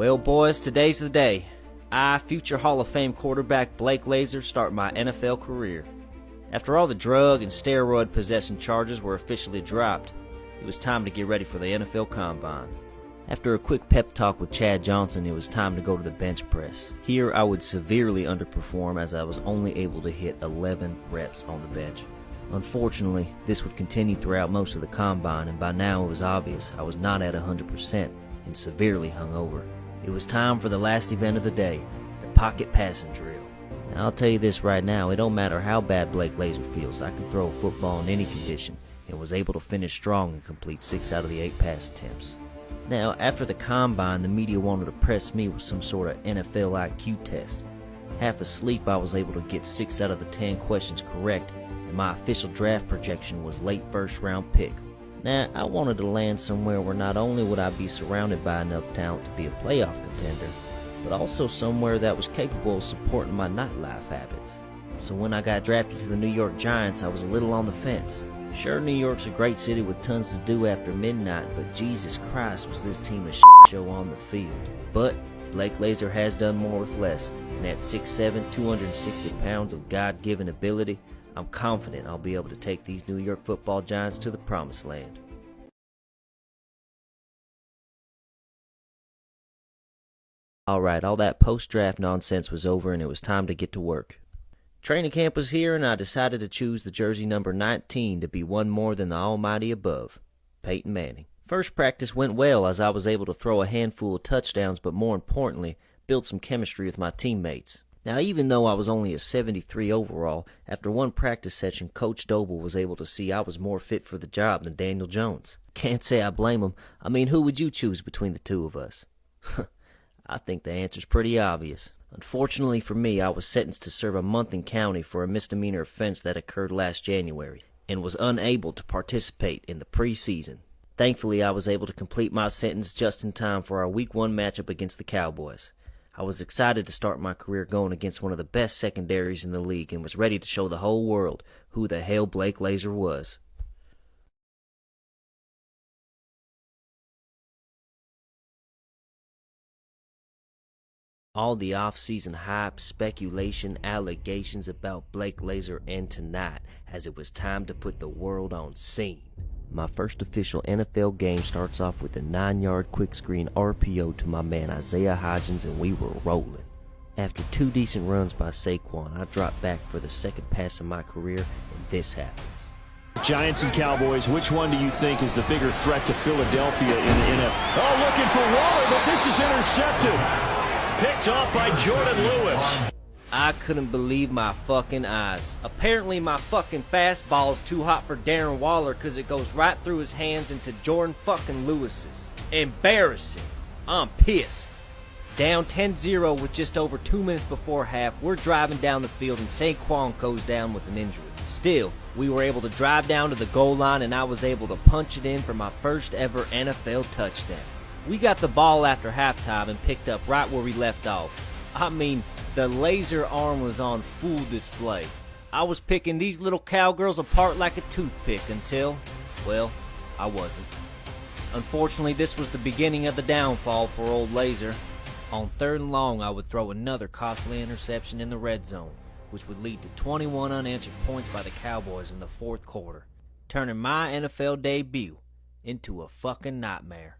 Well, boys, today's the day. I, future Hall of Fame quarterback Blake Lazer, start my NFL career. After all the drug and steroid possession charges were officially dropped, it was time to get ready for the NFL Combine. After a quick pep talk with Chad Johnson, it was time to go to the bench press. Here, I would severely underperform as I was only able to hit 11 reps on the bench. Unfortunately, this would continue throughout most of the Combine, and by now it was obvious I was not at 100% and severely hungover. It was time for the last event of the day, the pocket passing drill. Now, I'll tell you this right now, it don't matter how bad Blake Lazer feels, I can throw a football in any condition, and was able to finish strong and complete 6 out of the 8 pass attempts. Now, after the Combine, the media wanted to press me with some sort of NFL IQ test. Half asleep, I was able to get 6 out of the 10 questions correct, and my official draft projection was late first round pick. Now, I wanted to land somewhere where not only would I be surrounded by enough talent to be a playoff contender, but also somewhere that was capable of supporting my nightlife habits. So when I got drafted to the New York Giants, I was a little on the fence. Sure, New York's a great city with tons to do after midnight, but Jesus Christ, was this team a shit show on the field. But Blake Lazer has done more with less, and at 6'7", 260 pounds of God-given ability, I'm confident I'll be able to take these New York football Giants to the promised land. Alright, all that post-draft nonsense was over and it was time to get to work. Training camp was here and I decided to choose the jersey number 19 to be one more than the almighty above, Peyton Manning. First practice went well as I was able to throw a handful of touchdowns, but more importantly, build some chemistry with my teammates. Now, even though I was only a 73 overall, after one practice session, Coach Doble was able to see I was more fit for the job than Daniel Jones. Can't say I blame him. I mean, who would you choose between the two of us? I think the answer's pretty obvious. Unfortunately for me, I was sentenced to serve a month in county for a misdemeanor offense that occurred last January, and was unable to participate in the preseason. Thankfully, I was able to complete my sentence just in time for our Week 1 matchup against the Cowboys. I was excited to start my career going against one of the best secondaries in the league and was ready to show the whole world who the hell Blake Lazer was. All the off-season hype, speculation, allegations about Blake Lazer end tonight as it was time to put the world on scene. My first official NFL game starts off with a 9-yard quick screen RPO to my man Isaiah Hodgins, and we were rolling. After 2 decent runs by Saquon, I dropped back for the second pass of my career, and this happens. Giants and Cowboys, which one do you think is the bigger threat to Philadelphia in the NFL? Oh, looking for Waller, but this is intercepted. Picked off by Jordan Lewis. I couldn't believe my fucking eyes. Apparently my fucking fastball's too hot for Darren Waller because it goes right through his hands into Jordan fucking Lewis's. Embarrassing. I'm pissed. Down 10-0 with just over 2 minutes before half, we're driving down the field and Saquon goes down with an injury. Still, we were able to drive down to the goal line and I was able to punch it in for my first ever NFL touchdown. We got the ball after halftime and picked up right where we left off. I mean, the Lazer arm was on full display. I was picking these little cowgirls apart like a toothpick until, well, I wasn't. Unfortunately, this was the beginning of the downfall for old Lazer. On 3rd and long, I would throw another costly interception in the red zone, which would lead to 21 unanswered points by the Cowboys in the 4th quarter, turning my NFL debut into a fucking nightmare.